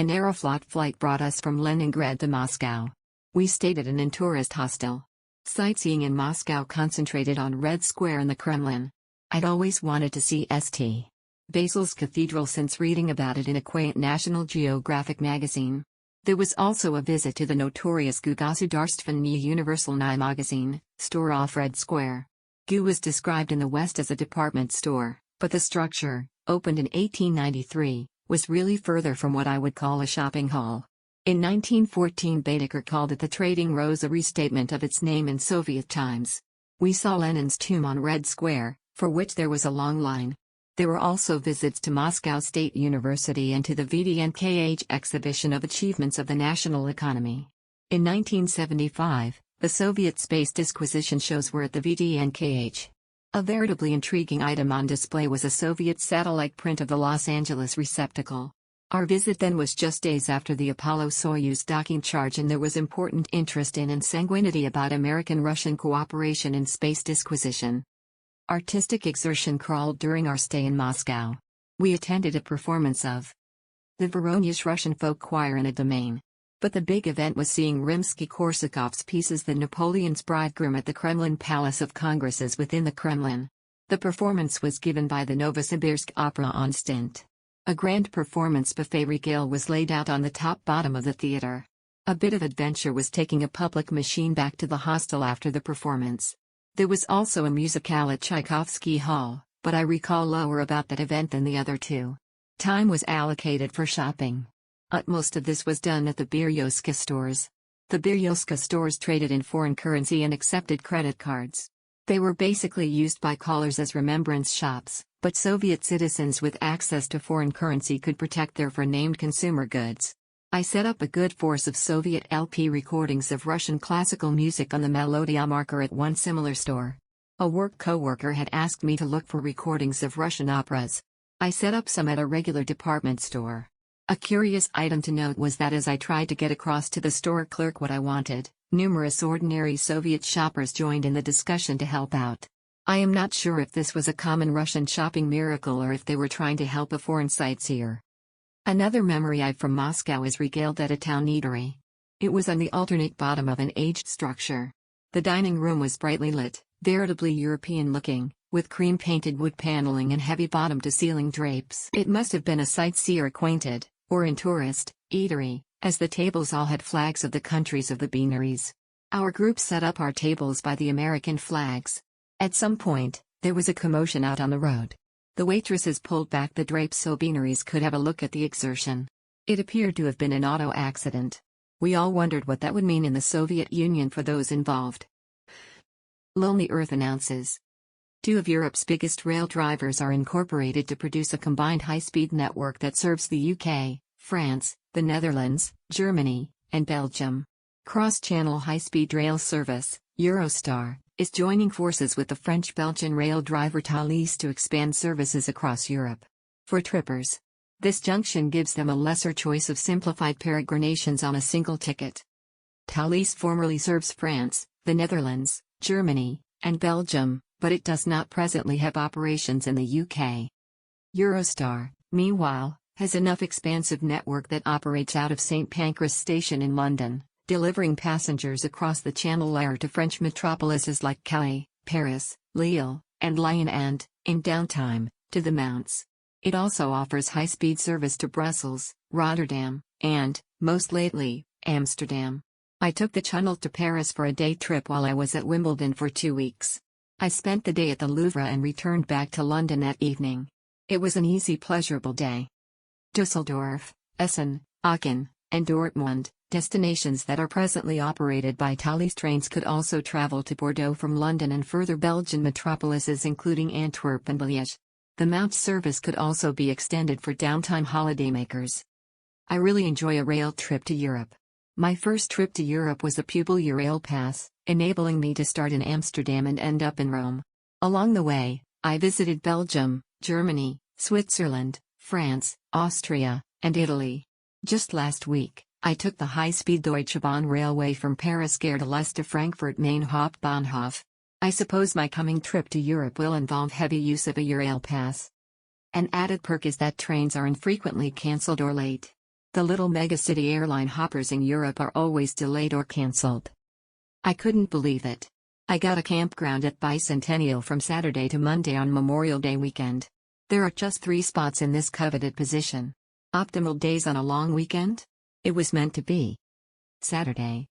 An Aeroflot flight brought us from Leningrad to Moscow. We stayed at an in-tourist hostel. Sightseeing in Moscow concentrated on Red Square and the Kremlin. I'd always wanted to see St. Basil's Cathedral since reading about it in a quaint National Geographic magazine. There was also a visit to the notorious Gosударственная Universalная magazine store off Red Square. GU was described in the West as a department store, but the structure, opened in 1893, was really further from what I would call a shopping hall. In 1914, Baedeker called it the Trading Rows, a restatement of its name in Soviet times. We saw Lenin's tomb on Red Square, for which there was a long line. There were also visits to Moscow State University and to the VDNKH exhibition of achievements of the national economy. In 1975, the Soviet space disquisition shows were at the VDNKH. A veritably intriguing item on display was a Soviet satellite print of the Los Angeles receptacle. Our visit then was just days after the Apollo-Soyuz docking charge, and there was important interest in and sanguinity about American-Russian cooperation in space disquisition. Artistic exertion crawled during our stay in Moscow. We attended a performance of the Voronezh Russian folk choir in a domain. But the big event was seeing Rimsky-Korsakov's pieces The Napoleon's Bridegroom at the Kremlin Palace of Congresses within the Kremlin. The performance was given by the Novosibirsk Opera on stint. A grand performance buffet regale was laid out on the top bottom of the theater. A bit of adventure was taking a public machine back to the hostel after the performance. There was also a musicale at Tchaikovsky Hall, but I recall lower about that event than the other two. Time was allocated for shopping. Most of this was done at the Beryoska stores. The Beryoska stores traded in foreign currency and accepted credit cards. They were basically used by callers as remembrance shops, but Soviet citizens with access to foreign currency could protect their named consumer goods. I set up a good force of Soviet LP recordings of Russian classical music on the Melodia marker at one similar store. A work co-worker had asked me to look for recordings of Russian operas. I set up some at a regular department store. A curious item to note was that as I tried to get across to the store clerk what I wanted, numerous ordinary Soviet shoppers joined in the discussion to help out. I am not sure if this was a common Russian shopping miracle or if they were trying to help a foreign sightseer. Another memory I've from Moscow is regaled at a town eatery. It was on the alternate bottom of an aged structure. The dining room was brightly lit, veritably European-looking, with cream-painted wood paneling and heavy bottom-to-ceiling drapes. It must have been a sightseer-acquainted, or in tourist, eatery, as the tables all had flags of the countries of the beaneries. Our group set up our tables by the American flags. At some point, there was a commotion out on the road. The waitresses pulled back the drapes so beaneries could have a look at the exertion. It appeared to have been an auto accident. We all wondered what that would mean in the Soviet Union for those involved. Lonely Earth announces. Two of Europe's biggest rail drivers are incorporated to produce a combined high-speed network that serves the UK, France, the Netherlands, Germany, and Belgium. Cross-channel high-speed rail service, Eurostar, is joining forces with the French-Belgian rail driver Thalys to expand services across Europe. For trippers, this junction gives them a lesser choice of simplified peregrinations on a single ticket. Thalys formerly serves France, the Netherlands, Germany, and Belgium, but it does not presently have operations in the UK. Eurostar, meanwhile, has enough expansive network that operates out of St Pancras Station in London, delivering passengers across the Channel layer to French metropolises like Calais, Paris, Lille, and Lyon and, in downtime, to the Mounts. It also offers high-speed service to Brussels, Rotterdam, and, most lately, Amsterdam. I took the Channel to Paris for a day trip while I was at Wimbledon for 2 weeks. I spent the day at the Louvre and returned back to London that evening. It was an easy, pleasurable day. Düsseldorf, Essen, Aachen, and Dortmund, destinations that are presently operated by Thalys trains, could also travel to Bordeaux from London and further Belgian metropolises including Antwerp and Liège. The Mount service could also be extended for downtime holidaymakers. I really enjoy a rail trip to Europe. My first trip to Europe was the Pupil Eurail Pass, enabling me to start in Amsterdam and end up in Rome. Along the way, I visited Belgium, Germany, Switzerland, France, Austria, and Italy. Just last week, I took the high-speed Deutsche Bahn railway from Paris Gare de l'Est to Frankfurt Main Hauptbahnhof. I suppose my coming trip to Europe will involve heavy use of a Eurail Pass. An added perk is that trains are infrequently cancelled or late. The little megacity airline hoppers in Europe are always delayed or cancelled. I couldn't believe it. I got a campground at Bicentennial from Saturday to Monday on Memorial Day weekend. There are just 3 spots in this coveted position. Optimal days on a long weekend? It was meant to be. Saturday.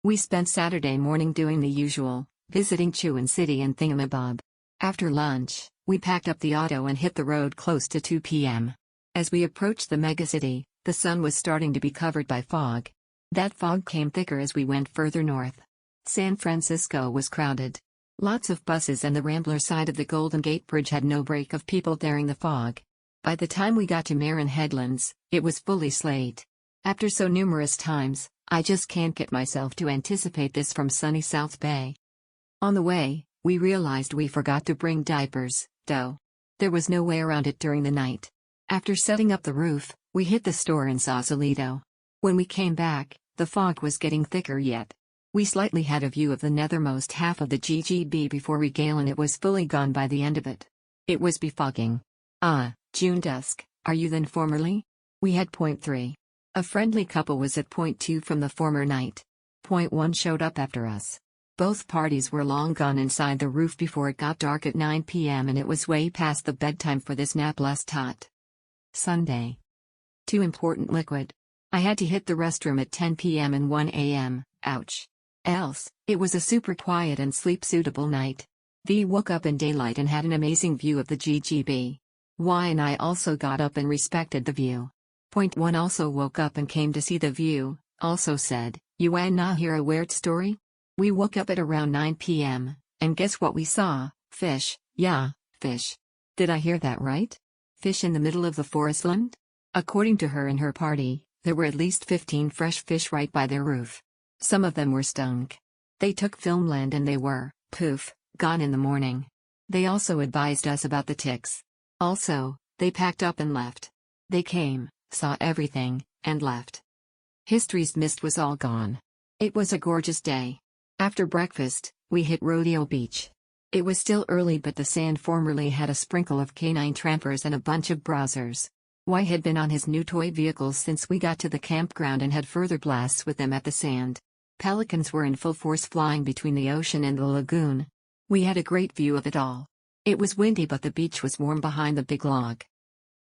We spent Saturday morning doing the usual, visiting Chuan City and Thingamabob. After lunch, we packed up the auto and hit the road close to 2 p.m. As we approached the megacity, the sun was starting to be covered by fog. That fog came thicker as we went further north. San Francisco was crowded. Lots of buses, and the Rambler side of the Golden Gate Bridge had no break of people during the fog. By the time we got to Marin Headlands, it was fully slate. After so numerous times, I just can't get myself to anticipate this from sunny South Bay. On the way, we realized we forgot to bring diapers, though. There was no way around it during the night. After setting up the roof, we hit the store in Sausalito. When we came back, the fog was getting thicker yet. We slightly had a view of the nethermost half of the GGB before regale, and it was fully gone by the end of it. It was befogging. June dusk, are you then formerly? We had point 3. A friendly couple was at point 2 from the former night. Point 1 showed up after us. Both parties were long gone inside the roof before it got dark at 9 p.m. and it was way past the bedtime for this napless tot. Sunday. Too important liquid. I had to hit the restroom at 10 p.m. and 1 a.m., ouch. Else, it was a super quiet and sleep-suitable night. V woke up in daylight and had an amazing view of the GGB. Y and I also got up and respected the view. Point 1 also woke up and came to see the view, also said, "You wanna hear a weird story?" We woke up at around 9 p.m., and guess what we saw? Fish, yeah, fish. Did I hear that right? Fish in the middle of the forestland? According to her and her party, there were at least 15 fresh fish right by their roof. Some of them were stunk. They took filmland and they were, poof, gone in the morning. They also advised us about the ticks. Also, they packed up and left. They came, saw everything, and left. History's mist was all gone. It was a gorgeous day. After breakfast, we hit Rodeo Beach. It was still early, but the sand formerly had a sprinkle of canine trampers and a bunch of browsers. Y had been on his new toy vehicles since we got to the campground and had further blasts with them at the sand. Pelicans were in full force flying between the ocean and the lagoon. We had a great view of it all. It was windy, but the beach was warm behind the big log.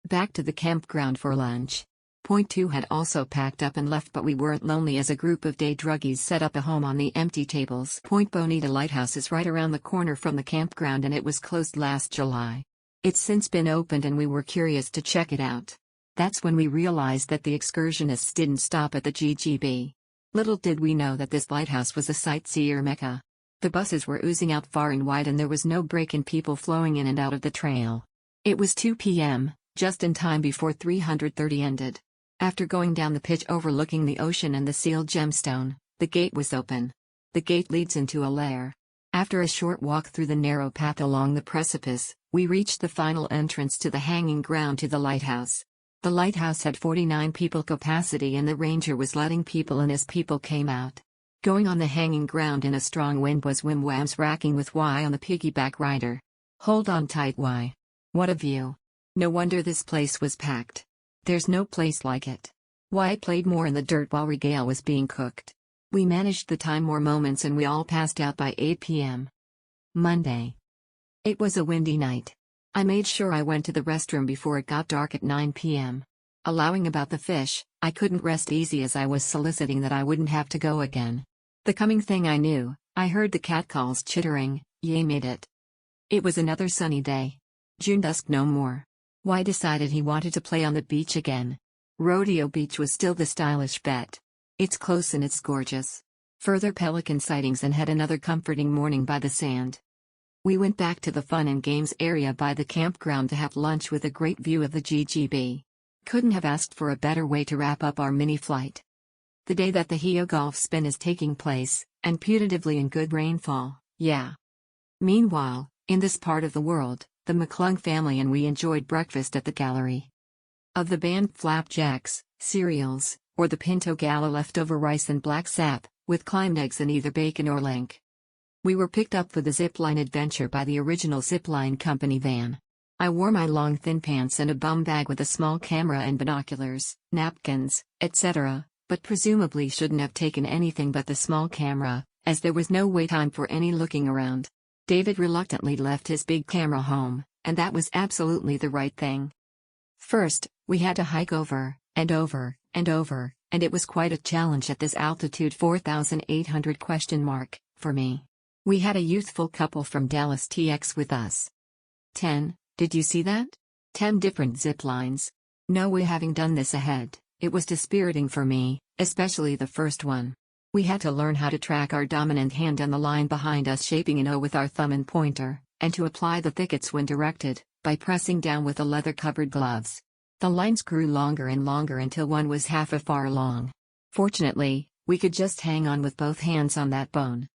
Back to the campground for lunch. Point 2 had also packed up and left, but we weren't lonely as a group of day druggies set up a home on the empty tables. Point Bonita Lighthouse is right around the corner from the campground, and it was closed last July. It's since been opened and we were curious to check it out. That's when we realized that the excursionists didn't stop at the GGB. Little did we know that this lighthouse was a sightseer mecca. The buses were oozing out far and wide, and there was no break in people flowing in and out of the trail. It was 2 p.m., just in time before 330 ended. After going down the pitch overlooking the ocean and the sealed gemstone, the gate was open. The gate leads into a lair. After a short walk through the narrow path along the precipice, we reached the final entrance to the hanging ground to the lighthouse. The lighthouse had 49 people capacity, and the ranger was letting people in as people came out. Going on the hanging ground in a strong wind was wimwams racking with Y on the piggyback rider. Hold on tight, Y. What a view. No wonder this place was packed. There's no place like it. Y played more in the dirt while regale was being cooked. We managed the time more moments and we all passed out by 8 p.m. Monday. It was a windy night. I made sure I went to the restroom before it got dark at 9 p.m. Allowing about the fish, I couldn't rest easy as I was soliciting that I wouldn't have to go again. The coming thing I knew, I heard the catcalls chittering, yay made it. It was another sunny day. June dusk no more. Y decided he wanted to play on the beach again. Rodeo Beach was still the stylish bet. It's close and it's gorgeous. Further pelican sightings and had another comforting morning by the sand. We went back to the fun and games area by the campground to have lunch with a great view of the GGB. Couldn't have asked for a better way to wrap up our mini flight. The day that the Hio Golf Spin is taking place, and putatively in good rainfall, yeah. Meanwhile, in this part of the world, the McClung family and we enjoyed breakfast at the gallery. Of the banned flapjacks, cereals, or the pinto gala leftover rice and black sap, with climbed eggs and either bacon or link. We were picked up for the zipline adventure by the original zipline company van. I wore my long thin pants and a bum bag with a small camera and binoculars, napkins, etc., but presumably shouldn't have taken anything but the small camera, as there was no wait time for any looking around. David reluctantly left his big camera home, and that was absolutely the right thing. First, we had to hike over, and over, and over, and it was quite a challenge at this altitude 4,800 ? For me. We had a youthful couple from Dallas TX with us. 10, did you see that? 10 different zip lines. No way having done this ahead, it was dispiriting for me, especially the first one. We had to learn how to track our dominant hand on the line behind us, shaping an O with our thumb and pointer, and to apply the thickets when directed, by pressing down with the leather-covered gloves. The lines grew longer and longer until one was half a far long. Fortunately, we could just hang on with both hands on that bone.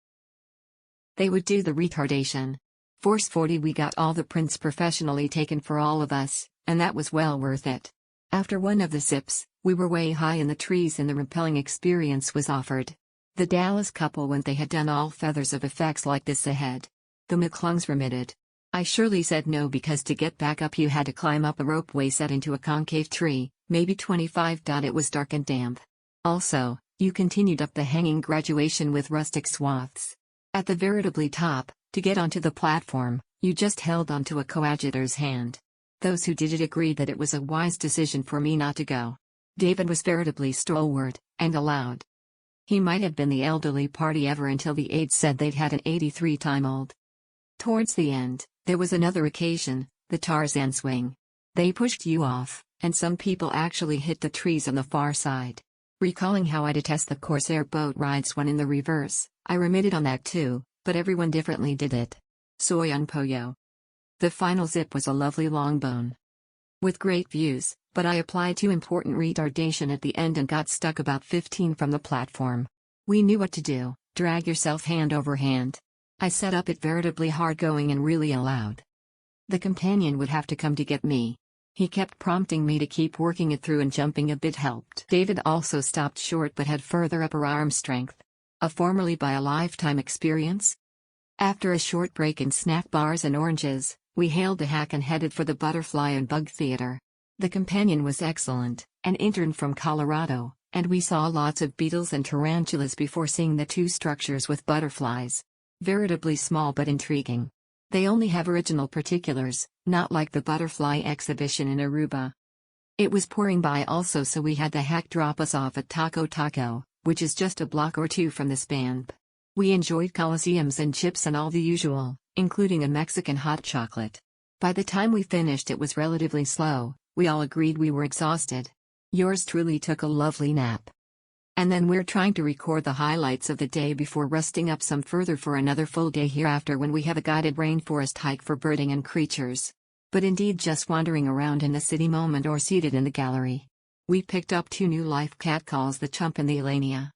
They would do the retardation. Force 40, we got all the prints professionally taken for all of us, and that was well worth it. After one of the zips, we were way high in the trees and the rappelling experience was offered. The Dallas couple went, they had done all feathers of effects like this ahead. The McClungs remitted. I surely said no, because to get back up you had to climb up a ropeway set into a concave tree, maybe 25. It was dark and damp. Also, you continued up the hanging graduation with rustic swaths. At the veritably top, to get onto the platform, you just held onto a coadjutor's hand. Those who did it agreed that it was a wise decision for me not to go. David was veritably stalwart, and allowed. He might have been the elderly party ever until the aides said they'd had an 83-time-old. Towards the end, there was another occasion, the Tarzan swing. They pushed you off, and some people actually hit the trees on the far side. Recalling how I detest the Corsair boat rides when in the reverse, I remitted on that too, but everyone differently did it. Soy un pollo. The final zip was a lovely long bone. With great views, but I applied too important retardation at the end and got stuck about 15 from the platform. We knew what to do, drag yourself hand over hand. I set up it veritably hard going and really allowed. The companion would have to come to get me. He kept prompting me to keep working it through, and jumping a bit helped. David also stopped short but had further upper arm strength. A formerly by a lifetime experience? After a short break in snack bars and oranges, we hailed a hack and headed for the Butterfly and Bug Theater. The companion was excellent, an intern from Colorado, and we saw lots of beetles and tarantulas before seeing the two structures with butterflies. Veritably small but intriguing. They only have original particulars, not like the butterfly exhibition in Aruba. It was pouring by also, so we had the hack drop us off at Taco Taco, which is just a block or two from the Spamp. We enjoyed coliseums and chips and all the usual, including a Mexican hot chocolate. By the time we finished it was relatively slow, we all agreed we were exhausted. Yours truly took a lovely nap. And then we're trying to record the highlights of the day before resting up some further for another full day hereafter, when we have a guided rainforest hike for birding and creatures. But indeed just wandering around in the city moment or seated in the gallery. We picked up 2 new life catcalls, the Chump and the Elenia.